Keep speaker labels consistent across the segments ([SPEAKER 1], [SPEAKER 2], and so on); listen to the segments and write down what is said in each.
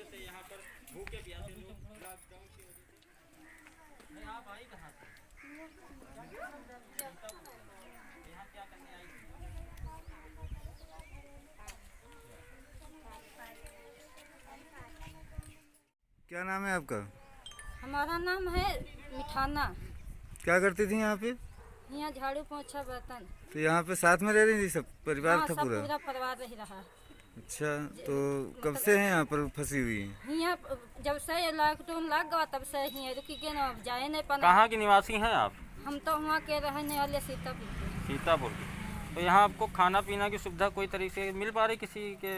[SPEAKER 1] से यहाँ पर भूखे प्यासे लोग लॉकडाउन की वजह से। नहीं, आप आई कहाँ से? यहाँ क्या करने आई थी?
[SPEAKER 2] क्या नाम है आपका?
[SPEAKER 3] हमारा नाम है मिठाना।
[SPEAKER 2] क्या करती थी यहाँ पे?
[SPEAKER 3] यहाँ झाड़ू पोछा बर्तन।
[SPEAKER 2] तो यहाँ पे साथ में रह रही थी, सब परिवार
[SPEAKER 3] हाँ,
[SPEAKER 2] था
[SPEAKER 3] सब
[SPEAKER 2] पूरा?
[SPEAKER 3] पूरा परिवार रह रहा।
[SPEAKER 2] अच्छा, तो कब से हैं यहाँ पर फंसी हुई हैं?
[SPEAKER 3] यहाँ जब से लॉकडाउन लग गया तब से ही रुकी के ना जाए नहीं पाना।
[SPEAKER 1] कहाँ के निवासी हैं आप?
[SPEAKER 3] हम तो वहाँ के रहने वाले सीतापुर के।
[SPEAKER 1] सीतापुर के। तो यहाँ आपको खाना पीना की सुविधा कोई तरीके से मिल पा रही किसी के?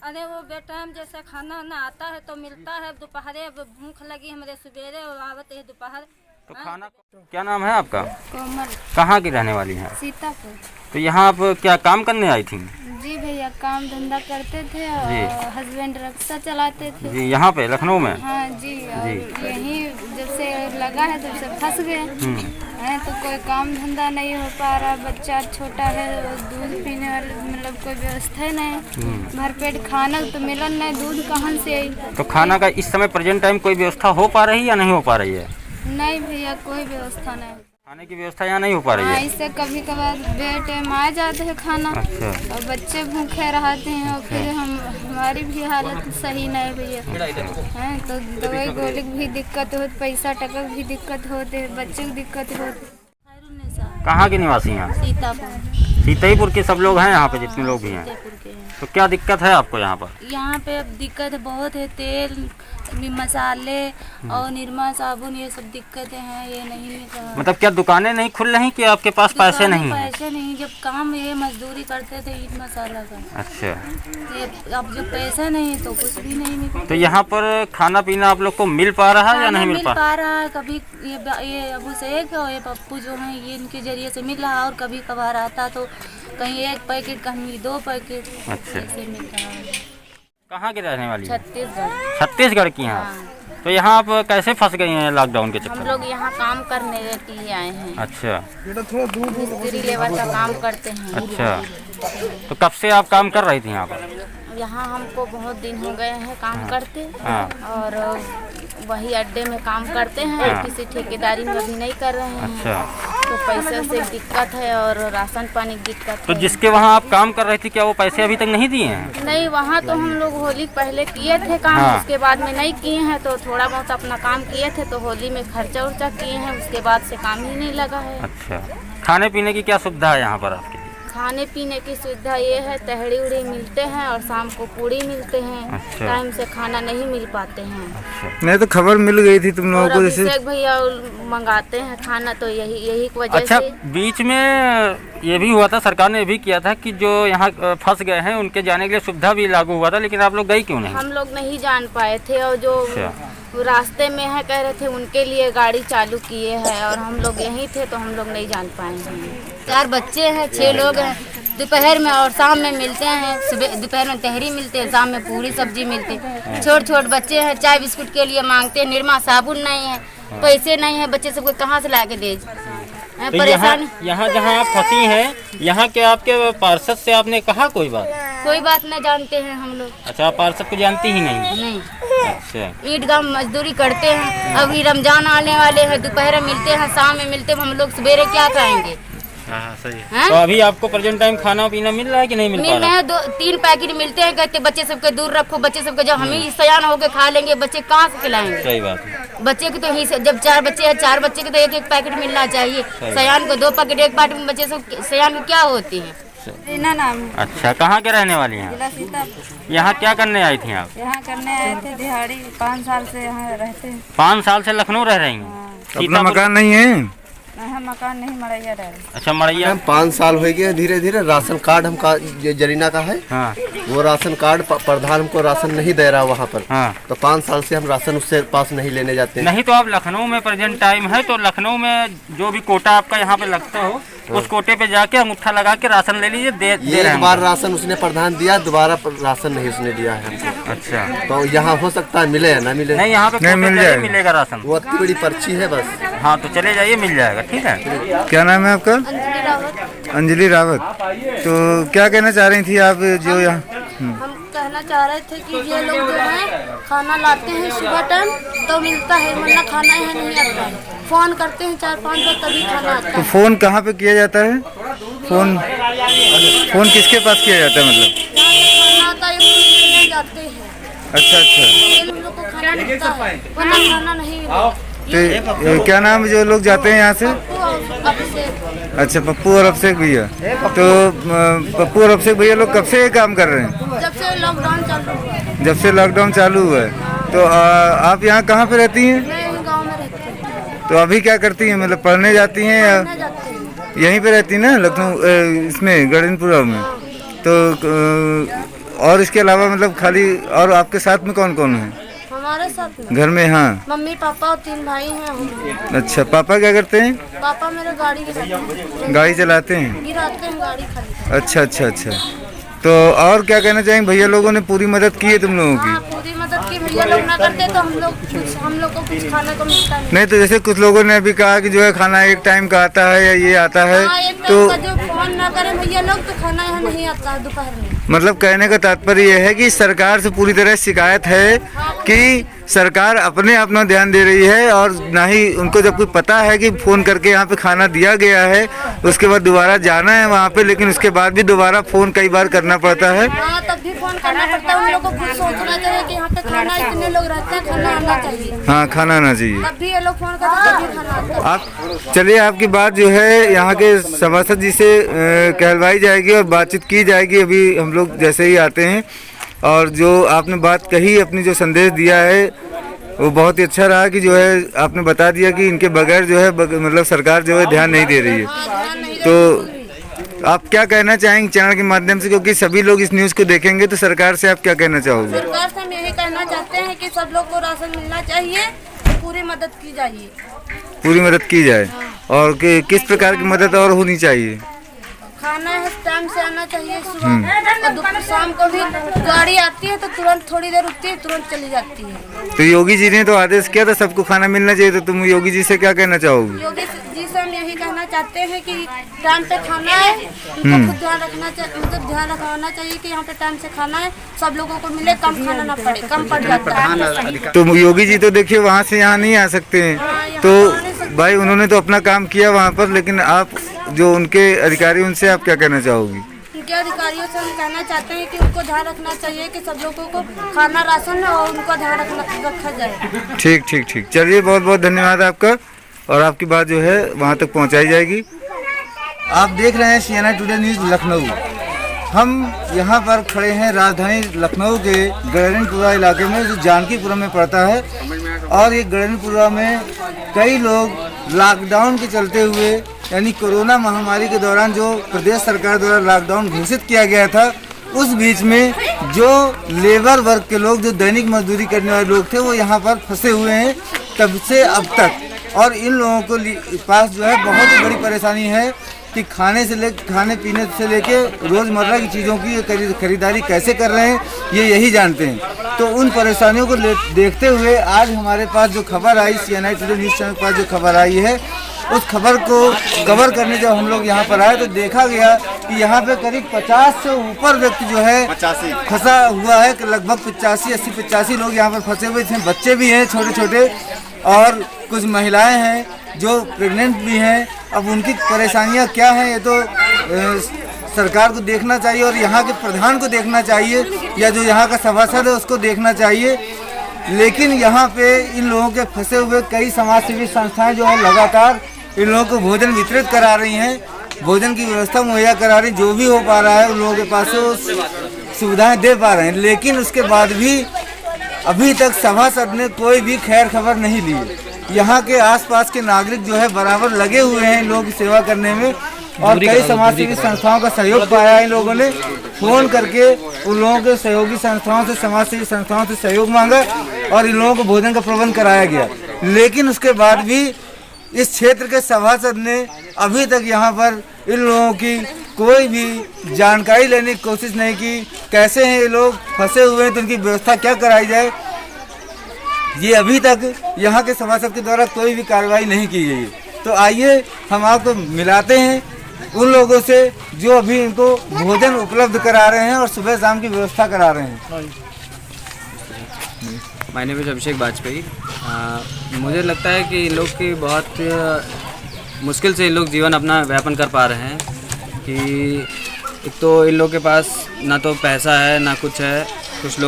[SPEAKER 3] अरे वो बेटाइम जैसे खाना ना आता है तो मिलता है। दोपहरे भूख लगी हमारे सवेरे और आवत है दोपहर।
[SPEAKER 1] तो खाना क्या नाम है आपका?
[SPEAKER 3] कोमल।
[SPEAKER 1] कहाँ की रहने वाली हैं?
[SPEAKER 3] सीतापुर।
[SPEAKER 1] तो यहाँ आप क्या काम करने आई थी?
[SPEAKER 3] जी भैया, काम धंधा करते थे और हस्बैंड रिक्शा चलाते थे।
[SPEAKER 1] जी, यहाँ पे लखनऊ में?
[SPEAKER 3] हाँ जी, और यही जब से लगा है तब से फंस गए हैं। तो कोई काम धंधा नहीं हो पा रहा, बच्चा छोटा है, दूध पीने वाले मतलब कोई व्यवस्था ही नहीं। भरपेट खाना तो मिलन नहीं, दूध कहाँ से आई?
[SPEAKER 1] तो खाना का इस समय प्रेजेंट टाइम कोई व्यवस्था हो पा रही है या नहीं हो पा रही है?
[SPEAKER 3] नहीं भैया, कोई व्यवस्था नहीं।
[SPEAKER 1] खाने की व्यवस्था यहाँ नहीं हो पा रही
[SPEAKER 3] हाँ,
[SPEAKER 1] है?
[SPEAKER 3] इससे कभी कभार बेटाइम आ जाते हैं खाना।
[SPEAKER 1] अच्छा।
[SPEAKER 3] और बच्चे भूखे रहते हैं और फिर हमारी भी हालत सही नहीं भैया हैं। तो दवाई गोली भी दिक्कत होती, पैसा टका भी दिक्कत होते, बच्चे की दिक्कत होती।
[SPEAKER 1] कहाँ के निवासी हैं?
[SPEAKER 3] सीतापुर।
[SPEAKER 1] सीतापुर के सब लोग हैं यहाँ पे, जितने लोग भी हैं? तो क्या दिक्कत है आपको यहाँ पर?
[SPEAKER 3] यहाँ पे अब दिक्कत बहुत है, तेल मसाले और निरमा साबुन ये सब दिक्कतें हैं, ये नहीं मिल रहा।
[SPEAKER 1] मतलब क्या दुकानें नहीं खुल रही कि आपके पास पैसे नहीं हैं?
[SPEAKER 3] पैसे नहीं, जब काम ये मजदूरी करते थे ईट मसाला का।
[SPEAKER 1] अच्छा।
[SPEAKER 3] ये अब जब पैसे नहीं तो कुछ भी नहीं मिलता।
[SPEAKER 1] तो यहाँ पर खाना पीना आप लोग को मिल पा रहा है या नहीं मिल पा
[SPEAKER 3] रहा है? कभी ये अबू शेख और ये पप्पू जो हैं ये इनके जरिए से मिल रहा है, और कभी कभार आता तो कहीं 1 पैकेट कहीं 2 पैकेट ऐसे मिल रहा है।
[SPEAKER 1] कहाँ की रहने वाली?
[SPEAKER 3] छत्तीसगढ़।
[SPEAKER 1] छत्तीसगढ़ की हैं?
[SPEAKER 3] हाँ।
[SPEAKER 1] तो यहाँ आप कैसे फंस गई हैं लॉकडाउन के चक्कर
[SPEAKER 3] हम
[SPEAKER 1] में?
[SPEAKER 3] लोग यहाँ काम करने के लिए आए हैं।
[SPEAKER 1] अच्छा।
[SPEAKER 3] मिस्त्री लेबर का काम करते हैं।
[SPEAKER 1] अच्छा, तो कब से आप काम कर रही थी यहाँ पर?
[SPEAKER 3] यहाँ हमको बहुत दिन हो गए हैं काम करते।
[SPEAKER 1] हाँ।
[SPEAKER 3] और वही अड्डे में काम करते हैं।
[SPEAKER 1] हाँ।
[SPEAKER 3] किसी ठेकेदारी में अभी नहीं कर रहे हैं।
[SPEAKER 1] अच्छा।
[SPEAKER 3] तो पैसे से दिक्कत है और राशन पानी की दिक्कत
[SPEAKER 1] तो
[SPEAKER 3] है।
[SPEAKER 1] जिसके वहाँ आप काम कर रही थी क्या वो पैसे अभी तक नहीं दिए हैं?
[SPEAKER 3] नहीं, वहाँ तो हम लोग होली पहले किए थे काम।
[SPEAKER 1] हाँ।
[SPEAKER 3] उसके बाद में नहीं किए हैं, तो थोड़ा बहुत अपना काम किए थे, तो होली में खर्चा उर्चा किए हैं, उसके बाद से काम ही नहीं लगा है।
[SPEAKER 1] अच्छा। खाने पीने की क्या सुविधा है यहाँ पर आपके?
[SPEAKER 3] खाने पीने की सुविधा ये है, तहड़ी उड़ी मिलते हैं और शाम को पूड़ी मिलते हैं।
[SPEAKER 1] अच्छा।
[SPEAKER 3] टाइम से खाना नहीं मिल पाते हैं।
[SPEAKER 1] अच्छा।
[SPEAKER 2] नहीं तो खबर मिल गई थी तुम लोगों को, जैसे
[SPEAKER 3] अभिषेक भैया मंगाते हैं खाना, तो यही की वजह
[SPEAKER 1] अच्छा,
[SPEAKER 3] से।
[SPEAKER 1] बीच में ये भी हुआ था, सरकार ने ये भी किया था कि जो यहाँ फंस गए हैं उनके जाने के लिए सुविधा भी लागू हुआ था, लेकिन आप लोग गई क्यों नहीं?
[SPEAKER 3] हम लोग नहीं जान पाए थे, और जो
[SPEAKER 1] अच्छा।
[SPEAKER 3] रास्ते में है कह रहे थे उनके लिए गाड़ी चालू किए हैं, और हम लोग यहीं थे तो हम लोग नहीं जान पाए हैं। 4 बच्चे हैं, 6 लोग हैं। दोपहर में और शाम में मिलते हैं। सुबह दोपहर में तहरी मिलते हैं, शाम में पूरी सब्जी मिलती है। छोटे बच्चे हैं, चाय बिस्कुट के लिए मांगते हैं, निरमा साबुन नहीं है, पैसे नहीं है, बच्चे सबको कहाँ से ला के दे?
[SPEAKER 1] तो
[SPEAKER 3] परेशान।
[SPEAKER 1] यहाँ जहाँ आप फंसी हैं, यहाँ के आपके पार्षद से आपने कहा कोई बात
[SPEAKER 3] न जानते हैं हम लोग।
[SPEAKER 1] अच्छा, आप पार्षद को जानती ही नहीं?
[SPEAKER 3] नहीं।
[SPEAKER 1] अच्छा।
[SPEAKER 3] ईदगाह मजदूरी करते हैं, अभी रमजान आने वाले हैं, दोपहर में मिलते हैं, शाम में मिलते हैं, हम लोग सवेरे क्या खाएंगे?
[SPEAKER 1] हाँ, सही है। तो अभी आपको प्रेजेंट टाइम खाना पीना मिल रहा है कि नहीं मिल पा रहा है?
[SPEAKER 3] 2-3 पैकेट मिलते हैं, कहते बच्चे सबके दूर रखो, बच्चे सबके जब हम ही सयान होके खा लेंगे, बच्चे कहाँ से खिलाएंगे?
[SPEAKER 1] सही बात है।
[SPEAKER 3] बच्चे की तो ही जब 4 बच्चे हैं, 4 बच्चे के तो 1-1 पैकेट मिलना चाहिए। सयान को 2 पैकेट, 1 पैकेट में बच्चे सब सयान की क्या होती है? नाम।
[SPEAKER 1] अच्छा, कहाँ के रहने वाली हैं?
[SPEAKER 3] जिला सीतापुर।
[SPEAKER 1] यहाँ क्या करने आई थी आप?
[SPEAKER 3] यहाँ करने आए थे दिहाड़ी, 5 साल से यहाँ रहते हैं।
[SPEAKER 1] 5 साल से लखनऊ रह रही हैं?
[SPEAKER 2] अपना मकान नहीं है?
[SPEAKER 3] मकान नहीं, मड़ैया रह रहे।
[SPEAKER 1] अच्छा, मड़ैया।
[SPEAKER 4] 5 साल हो गए, धीरे धीरे राशन कार्ड हमका ये जरीना का है।
[SPEAKER 1] हाँ।
[SPEAKER 4] वो राशन कार्ड प्रधान हमको राशन नहीं दे रहा वहाँ पर।
[SPEAKER 1] हाँ।
[SPEAKER 4] तो 5 साल से हम राशन उससे पास नहीं लेने जाते।
[SPEAKER 1] नहीं तो आप लखनऊ में प्रेजेंट टाइम है, तो लखनऊ में जो भी कोटा आपका यहाँ पे लगता हो, उस कोटे पे जाके अंगूठा लगा के राशन ले लीजिए। दे रहे हैं।
[SPEAKER 4] एक बार राशन उसने प्रधान दिया, दोबारा राशन नहीं उसने दिया है हमको।
[SPEAKER 1] अच्छा।
[SPEAKER 4] तो यहाँ हो सकता है मिले या ना मिले।
[SPEAKER 1] नहीं, यहाँ पे
[SPEAKER 2] नहीं,
[SPEAKER 1] कोटे
[SPEAKER 2] मिल
[SPEAKER 1] पे ही
[SPEAKER 2] जाएगा।
[SPEAKER 1] मिलेगा राशन।
[SPEAKER 4] वो इतनी बड़ी पर्ची है बस।
[SPEAKER 1] हाँ, तो चले जाइए, मिल जाएगा। ठीक है।
[SPEAKER 2] क्या नाम है आपका?
[SPEAKER 3] अंजलि रावत।
[SPEAKER 2] अंजलि रावत। तो क्या कहना चाह रही थी आप जो यहाँ?
[SPEAKER 3] हम कहना कहना चाह रहे थे कि ये लोग जो है खाना लाते हैं सुबह टाइम तो मिलता है, वरना खाना है नहीं आता है। फ़ोन करते हैं 4-5 बार तभी खाना आता
[SPEAKER 2] तो
[SPEAKER 3] है।
[SPEAKER 2] फ़ोन कहाँ पे किया जाता है? फ़ोन किसके पास किया जाता है मतलब?
[SPEAKER 3] खाना आता है ये जाते हैं,
[SPEAKER 2] अच्छा अच्छा।
[SPEAKER 3] ये लोग को खाना मिलता है, वरना खाना नहीं मिलता।
[SPEAKER 2] तो क्या नाम है जो लोग जाते हैं यहाँ से?
[SPEAKER 3] अभिषेक।
[SPEAKER 2] अच्छा, पप्पू और अभिषेक भैया। तो पप्पू और अभिषेक भैया लोग कब से ये काम कर रहे हैं?
[SPEAKER 3] जब से लॉकडाउन चालू हुआ है।
[SPEAKER 2] जब से लॉकडाउन चालू हुआ है। तो आप यहाँ कहाँ पे रहती हैं?
[SPEAKER 3] मैं यहीं गाँव में रहती हूँ।
[SPEAKER 2] तो अभी क्या करती हैं, मतलब पढ़ने जाती हैं या
[SPEAKER 3] पढ़ने जाते हैं।
[SPEAKER 2] यहीं पे रहती हैं ना लखनऊ इसमें गगनपुरा में? तो और इसके अलावा मतलब खाली और आपके साथ में कौन कौन है
[SPEAKER 3] हमारे साथ में
[SPEAKER 2] घर में? हाँ।
[SPEAKER 3] मम्मी पापा और 3 भाई हैं हम।
[SPEAKER 2] अच्छा, पापा क्या करते हैं?
[SPEAKER 3] पापा मेरे गाड़ी गिराते हैं।
[SPEAKER 2] गाड़ी चलाते हैं?
[SPEAKER 3] गिराते हैं गाड़ी खाली।
[SPEAKER 2] अच्छा अच्छा अच्छा। तो और क्या कहना चाहेंगे, भैया लोगों ने पूरी मदद की है तुम लोगों की?
[SPEAKER 3] हाँ, पूरी मदद की। भैया लोग ना करते तो हम लोग को कुछ खाने को मिलता नहीं।
[SPEAKER 2] नहीं तो जैसे कुछ लोगों ने अभी कहा कि जो है खाना एक टाइम का आता है या ये आता है,
[SPEAKER 3] हाँ, एक
[SPEAKER 2] तो
[SPEAKER 3] टाइम का जो फोन ना करें भैया लोग तो खाना यहाँ नहीं आता है दोपहर में।
[SPEAKER 2] मतलब कहने का तात्पर्य यह है कि सरकार से पूरी तरह शिकायत है कि सरकार अपने अपना ध्यान दे रही है, और ना ही उनको जब कोई पता है कि फ़ोन करके यहाँ पे खाना दिया गया है, उसके बाद दोबारा जाना है वहाँ पे, लेकिन उसके बाद भी दोबारा फ़ोन कई बार करना पड़ता है।
[SPEAKER 3] हाँ, तब भी फोन करना पड़ता है। उन लोगों को खुद सोचना चाहिए कि यहाँ पे खाना इतने लोग रहते हैं, खाना आना चाहिए।
[SPEAKER 2] हाँ, खाना आना चाहिए।
[SPEAKER 3] तब भी ये लोग फोन करते तभी खाना आता है।
[SPEAKER 2] आप चलिए, आपकी बात जो है यहाँ के सभासद जी से कहलवाई जाएगी और बातचीत की जाएगी। अभी हम लोग जैसे ही आते हैं, और जो आपने बात कही, अपनी जो संदेश दिया है वो बहुत ही अच्छा रहा कि जो है आपने बता दिया कि इनके बगैर जो है मतलब सरकार जो है ध्यान नहीं दे रही है।
[SPEAKER 3] हाँ, ध्यान नहीं देते।
[SPEAKER 2] तो आप क्या कहना चाहेंगे चैनल के माध्यम से, क्योंकि सभी लोग इस न्यूज़ को देखेंगे, तो सरकार से आप क्या कहना चाहोगे?
[SPEAKER 3] सरकार से हम यही कहना चाहते हैं कि सब लोग को राशन मिलना चाहिए, पूरी मदद की जाइए।
[SPEAKER 2] पूरी मदद की जाए। और किस प्रकार की मदद और होनी चाहिए?
[SPEAKER 3] खाना है टाइम से आना चाहिए सुबह, और दोपहर शाम को भी गाड़ी आती है तो तुरंत थोड़ी देर रुकती है, तुरंत चली जाती है।
[SPEAKER 2] तो योगी जी ने तो आदेश किया था सबको खाना मिलना चाहिए, तो तुम योगी जी से क्या कहना चाहोगे?
[SPEAKER 3] योगी जी से हम यही कहना चाहते हैं कि टाइम पे खाना है, उनको खुद ध्यान रखना चाहिए, मतलब ध्यान रखवाना चाहिए कि यहाँ पे टाइम से खाना है, सब लोगों को मिले, कम खाना ना पड़े, कम पड़ जाता है।
[SPEAKER 2] तो योगी जी तो देखिए वहाँ से यहाँ नहीं आ सकते हैं, तो भाई उन्होंने तो अपना काम किया वहाँ पर, लेकिन आप जो उनके अधिकारी, उनसे आप क्या कहना चाहोगी?
[SPEAKER 3] उनके अधिकारियों से हम कहना चाहते हैं कि उनको ध्यान रखना चाहिए कि सब लोगों को खाना राशन और उनका ध्यान रखा जाए।
[SPEAKER 2] ठीक ठीक ठीक, चलिए बहुत बहुत धन्यवाद आपका, और आपकी बात जो है वहाँ तक पहुँचाई जाएगी। आप देख रहे हैं CNN टुडे न्यूज़ लखनऊ। हम यहाँ पर खड़े हैं राजधानी लखनऊ के गगनपुरा इलाके में, जो जानकीपुरम में पड़ता है। और ये गगनपुरा में कई लोग लॉकडाउन के चलते हुए, यानी कोरोना महामारी के दौरान जो प्रदेश सरकार द्वारा लॉकडाउन घोषित किया गया था, उस बीच में जो लेबर वर्ग के लोग, जो दैनिक मजदूरी करने वाले लोग थे, वो यहाँ पर फंसे हुए हैं तब से अब तक। और इन लोगों को पास जो है बहुत ही बड़ी परेशानी है कि खाने पीने से लेके रोज़मर्रा की चीज़ों की खरीदारी कैसे कर रहे हैं, ये यही जानते हैं। तो उन परेशानियों को देखते हुए आज हमारे पास जो खबर आई, CNN टुडे न्यूज़ चैनल के पास जो खबर आई है, उस खबर को कवर करने जब हम लोग यहाँ पर आए तो देखा गया कि यहाँ पे करीब 50 से ऊपर व्यक्ति जो है फंसा हुआ है, कि लगभग 85 लोग यहाँ पर फंसे हुए थे। बच्चे भी हैं छोटे छोटे, और कुछ महिलाएं हैं जो प्रेग्नेंट भी हैं। अब उनकी परेशानियां क्या हैं, ये तो सरकार को देखना चाहिए, और यहाँ के प्रधान को देखना चाहिए, या जो यहाँ का सभासद है उसको देखना चाहिए। लेकिन यहाँ पे इन लोगों के फंसे हुए कई समाजसेवी संस्थाएं जो है लगातार इन लोगों को भोजन वितरित करा रही हैं, भोजन की व्यवस्था मुहैया करा रही, जो भी हो पा रहा है उन लोगों के पास वो सुविधाएं दे पा रहे हैं। लेकिन उसके बाद भी अभी तक सभासद ने कोई भी खैर खबर नहीं ली। यहाँ के आसपास के नागरिक जो है बराबर लगे हुए हैं इन लोगों की सेवा करने में, और कई समाजसेवी संस्थाओं का सहयोग पाया है। इन लोगों ने फ़ोन करके उन लोगों के सहयोगी संस्थाओं से, समाजसेवी संस्थाओं से सहयोग मांगा, और इन लोगों को भोजन का प्रबंध कराया गया। लेकिन उसके बाद भी इस क्षेत्र के सभासद ने अभी तक यहाँ पर इन लोगों की कोई भी जानकारी लेने की कोशिश नहीं की। कैसे हैं ये लोग फंसे हुए हैं, तो उनकी व्यवस्था क्या कराई जाए, ये अभी तक यहाँ के सभासद के द्वारा कोई भी कार्रवाई नहीं की गई है। तो आइए हम आपको मिलाते हैं उन लोगों से जो अभी इनको भोजन उपलब्ध करा रहे हैं और सुबह शाम की व्यवस्था करा रहे हैं।
[SPEAKER 5] माय नेम इज़ अभिषेक वाजपेयी। मुझे लगता है कि इन लोग की बहुत मुश्किल से इन लोग जीवन अपना व्यापन कर पा रहे हैं कि एक तो इन लोग के पास ना तो पैसा है ना कुछ है, कुछ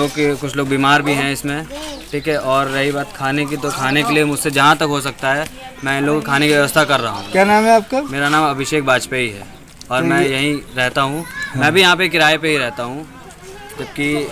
[SPEAKER 5] लोग बीमार भी हैं इसमें, ठीक है। और रही बात खाने की, तो खाने के लिए मुझसे जहाँ तक हो सकता है मैं इन लोगों को खाने की व्यवस्था कर रहा हूँ।
[SPEAKER 2] क्या नाम है आपका?
[SPEAKER 5] मेरा नाम अभिषेक वाजपेयी है और मैं यहीं रहता हूँ। मैं भी यहाँ पे किराए पे ही रहता हूँ, जबकि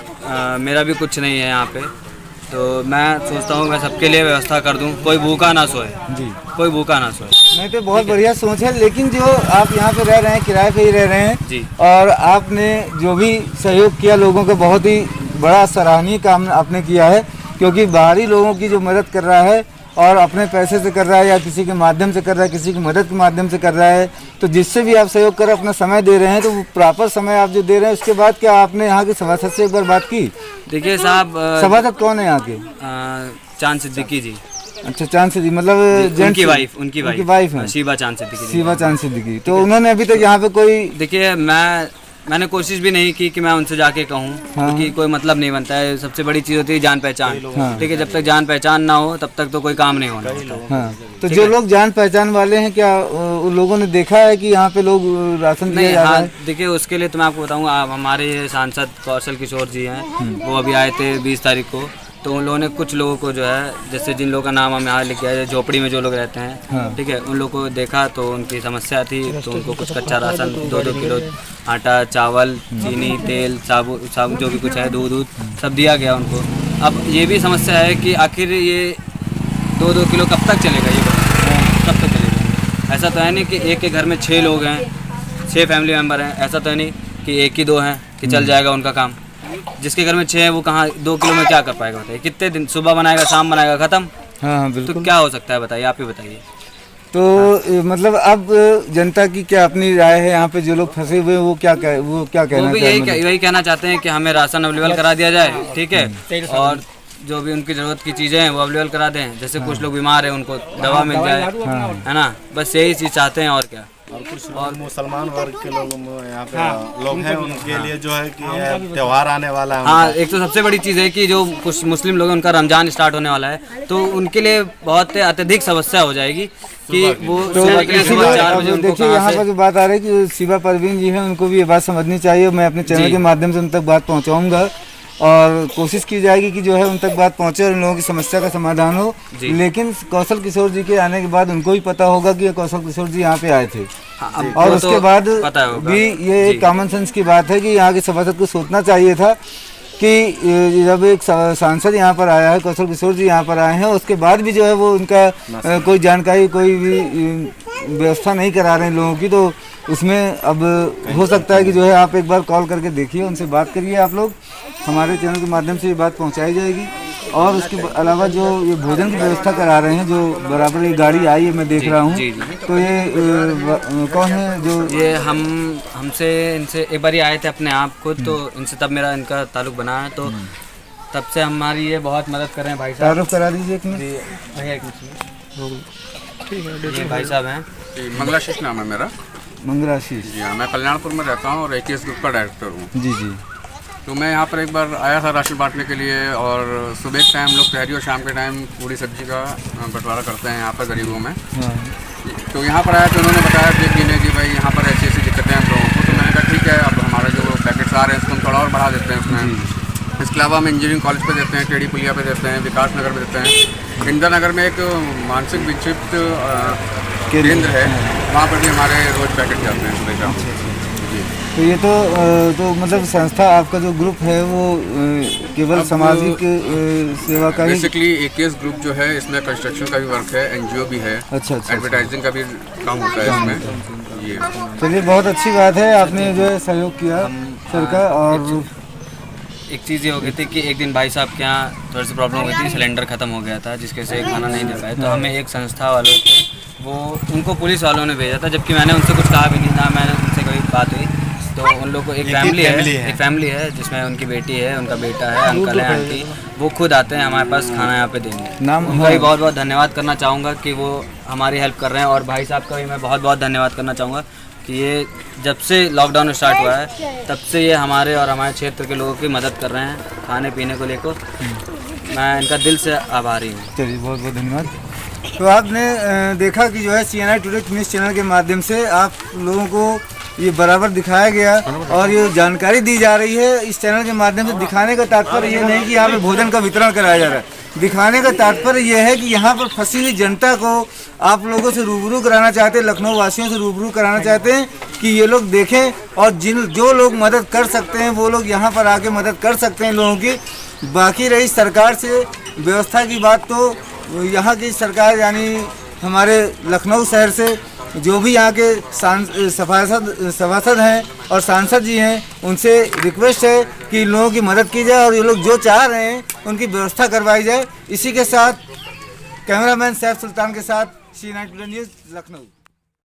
[SPEAKER 5] मेरा भी कुछ नहीं है यहाँ पे। तो मैं सोचता हूँ मैं सबके लिए व्यवस्था कर दूँ, कोई भूखा ना सोए
[SPEAKER 2] जी,
[SPEAKER 5] कोई भूखा ना सोए।
[SPEAKER 2] नहीं तो बहुत बढ़िया सोच है। लेकिन जो आप यहाँ पे रह रहे हैं, किराए पे ही रह रहे हैं
[SPEAKER 5] जी,
[SPEAKER 2] और आपने जो भी सहयोग किया लोगों का, बहुत ही बड़ा सराहनीय काम आपने किया है, क्योंकि बाहरी लोगों की जो मदद कर रहा है और अपने पैसे से कर रहा है या किसी के माध्यम से कर रहा है, किसी की मदद के माध्यम से कर रहा है, तो जिससे भी आप सहयोग कर अपना समय दे रहे हैं, तो वो प्रॉपर समय आप जो दे रहे हैं। उसके बाद क्या आपने यहाँ के सभासद से एक बार बात की?
[SPEAKER 5] देखिए साहब,
[SPEAKER 2] सभासद कौन है यहाँ के?
[SPEAKER 5] चांद सिद्दीकी जी।
[SPEAKER 2] अच्छा, चांद सिद्दीकी मतलब
[SPEAKER 5] उनकी वाइफ
[SPEAKER 2] है
[SPEAKER 5] शिवा चांद सिद्दीकी जी।
[SPEAKER 2] शिवा चांद सिद्दीकी। तो उन्होंने अभी तक यहाँ पे कोई,
[SPEAKER 5] देखिए मैंने कोशिश भी नहीं की कि मैं उनसे जाके कहूँ, क्योंकि कोई मतलब नहीं बनता है। सबसे बड़ी चीज़ होती है जान पहचान, ठीक है। जब तक जान पहचान ना हो तब तक तो कोई काम नहीं होना होता।
[SPEAKER 2] हाँ, तो जो लोग जान पहचान वाले हैं, क्या उन लोगों ने देखा है कि यहाँ पे लोग राशन दिया जा रहा है?
[SPEAKER 5] देखिए उसके लिए तो मैं आपको बताऊँगा, हमारे सांसद कौशल किशोर जी हैं, वो अभी आए थे 20 तारीख को। तो उन लोगों ने कुछ लोगों को जो है, जैसे जिन लोगों का नाम हम यहाँ लिख गया, झोपड़ी में जो लोग रहते हैं, ठीक है, उन लोगों को देखा तो उनकी समस्या थी, तो उनको कुछ कच्चा राशन 2-2 किलो आटा, चावल, चीनी, तेल, साबुन जो भी कुछ है, दूध सब दिया गया उनको। अब ये भी समस्या है कि आखिर ये 2-2 किलो कब तक चलेगा, ये कब तक चलेगा? ऐसा तो है नहीं कि एक के घर में 6 लोग हैं, 6 फैमिली मेम्बर हैं। ऐसा तो है नहीं कि 1 ही 2 हैं कि चल जाएगा उनका काम। जिसके घर में 6 है वो कहाँ 2 किलो में क्या कर पाएगा बताइए? कितने दिन सुबह बनाएगा, शाम बनाएगा, खत्म।
[SPEAKER 2] हाँ बिल्कुल।
[SPEAKER 5] तो क्या हो सकता है बताइए, आप ही बताइए।
[SPEAKER 2] तो मतलब अब जनता की क्या अपनी राय है यहाँ पे? जो लोग फंसे हुए हैं वो क्या कहना
[SPEAKER 5] वो भी यही कहना चाहते हैं कि हमें राशन अवेलेबल करा दिया जाए, ठीक है, और जो भी उनकी ज़रूरत की चीज़ें हैं वो अवेलेबल करा दें। जैसे कुछ लोग बीमार हैं, उनको दवा मिल जाए, है ना, बस यही चीज़ चाहते हैं और क्या।
[SPEAKER 6] और कुछ और मुसलमान वर्ग के लोग यहाँ पे लोग हैं, उनके लिए जो है कि त्योहार आने वाला है।
[SPEAKER 5] हाँ, एक तो सबसे बड़ी चीज़ है कि जो कुछ मुस्लिम लोग हैं उनका रमजान स्टार्ट होने वाला है, तो उनके लिए बहुत अत्यधिक समस्या हो जाएगी कि वो सुबह के लिए 4 बजे उनको
[SPEAKER 2] देखिए यहाँ पर जो बात आ रही है कि शिवा परवीन जी हैं, उनको भी ये बात समझनी चाहिए। मैं अपने चैनल के माध्यम से उन तक बात पहुँचाऊँगा और कोशिश की जाएगी कि जो है उन तक बात पहुंचे और उन लोगों की समस्या का समाधान हो। लेकिन कौशल किशोर जी के आने के बाद उनको भी पता होगा कि कौशल किशोर जी यहाँ पे आए थे, और उसके बाद भी ये एक कॉमन सेंस की बात है कि यहाँ के सभासद को सोचना चाहिए था कि जब एक सांसद यहाँ पर आया है, कौशल किशोर जी यहाँ पर आए हैं, उसके बाद भी जो है वो उनका कोई जानकारी, कोई भी व्यवस्था नहीं करा रहे हैं लोगों की, तो उसमें अब हो सकता है कि जो है आप एक बार कॉल करके देखिए, उनसे बात करिए। आप लोग हमारे चैनल के माध्यम से ये बात पहुंचाई जाएगी। और उसके अलावा जो ये भोजन की व्यवस्था करा रहे हैं, जो बराबर ये गाड़ी आई है मैं देख रहा हूँ, तो ये कौन है? जो
[SPEAKER 5] ये हमसे इनसे एक बार आए थे अपने आप को, तो इनसे तब मेरा इनका ताल्लुक बना है, तो तब से हमारी ये बहुत मदद कर रहे हैं। भाई साहब
[SPEAKER 2] तारुफ करा दीजिए एक मिनट।
[SPEAKER 5] भैया एक मिनट, ये भाई साहब हैं।
[SPEAKER 7] मंगलाशीष नाम है मेरा।
[SPEAKER 2] मंगलाशीष
[SPEAKER 7] जी हाँ, मैं कल्याणपुर में रहता हूँ और AKS ग्रुप का डायरेक्टर हूँ।
[SPEAKER 2] जी जी।
[SPEAKER 7] तो मैं यहाँ पर एक बार आया था राशन बांटने के लिए, और सुबह के टाइम लोग तहरी और शाम के टाइम पूरी सब्जी का बंटवारा करते हैं यहाँ पर गरीबों में। तो यहाँ पर आया तो उन्होंने बताया कि भाई यहाँ पर ऐसी ऐसी दिक्कतें हैं हम लोगों को। तो मैंने कहा ठीक है, अब हमारा जो पैकेट्स आ रहे हैं इसको हम थोड़ा और बढ़ा देते हैं उसमें। इसके अलावा हम इंजीनियरिंग कॉलेज पे देते हैं, टेढ़ी पुलिया पे देते हैं, विकास नगर पे देते हैं, इंदिरा नगर में एक मानसिक विक्षिप्त केंद्र है, वहाँ पर भी हमारे रोज पैकेट जाते हैं सुबह शाम।
[SPEAKER 2] तो ये तो मतलब संस्था आपका जो ग्रुप है वो केवल सामाजिक सेवा का ही?
[SPEAKER 7] बेसिकली AKS ग्रुप जो है इसमें कंस्ट्रक्शन का भी वर्क है, NGO भी है,
[SPEAKER 2] अच्छा,
[SPEAKER 7] एडवर्टाइजिंग का भी काम होता है इसमें। ये
[SPEAKER 2] चलिए बहुत अच्छी बात है, आपने जो है सहयोग किया सर का। और
[SPEAKER 5] एक चीज़ ये हो गई थी कि एक दिन भाई साहब के यहाँ थोड़ी सी प्रॉब्लम हो गई थी, सिलेंडर ख़त्म हो गया था, जिसके से खाना नहीं दे पाए। तो हमें एक संस्था वालों थे, वो उनको पुलिस वालों ने भेजा था, जबकि मैंने उनसे कुछ कहा भी नहीं था, मैंने उनसे कोई बात हुई। तो उन लोगों को एक फैमिली है जिसमें उनकी बेटी है, उनका बेटा है, अंकल है, आंटी, वो खुद आते हैं हमारे पास खाना यहाँ पे देने। उनका भी बहुत बहुत धन्यवाद करना चाहूँगा कि वो हमारी हेल्प कर रहे हैं। और भाई साहब का भी मैं बहुत बहुत धन्यवाद करना चाहूँगा कि ये जब से लॉकडाउन स्टार्ट हुआ है तब से ये हमारे और हमारे क्षेत्र के लोगों की मदद कर रहे हैं खाने पीने को लेकर। मैं इनका दिल से आभारी हूँ।
[SPEAKER 2] चलिए बहुत बहुत धन्यवाद। तो आपने देखा कि जो है CNI टुडे न्यूज़ चैनल के माध्यम से आप लोगों को ये बराबर दिखाया गया और ये जानकारी दी जा रही है। इस चैनल के माध्यम से दिखाने का तात्पर्य ये नहीं कि यहाँ पे भोजन का वितरण कराया जा रहा है, दिखाने का तात्पर्य ये है कि यहाँ पर फंसी हुई जनता को आप लोगों से रूबरू कराना चाहते हैं, लखनऊ वासियों से रूबरू कराना चाहते हैं कि ये लोग देखें और जो लोग मदद कर सकते हैं वो लोग यहाँ पर आके मदद कर सकते हैं लोगों की। बाकी रही सरकार से व्यवस्था की बात, तो यहाँ की सरकार यानी हमारे लखनऊ शहर से जो भी यहाँ के सभासद हैं और सांसद जी हैं, उनसे रिक्वेस्ट है कि इन लोगों की मदद की जाए और ये लोग जो चाह रहे हैं उनकी व्यवस्था करवाई जाए। इसी के साथ कैमरामैन सैफ सुल्तान के साथ CNI टुडे न्यूज़ लखनऊ।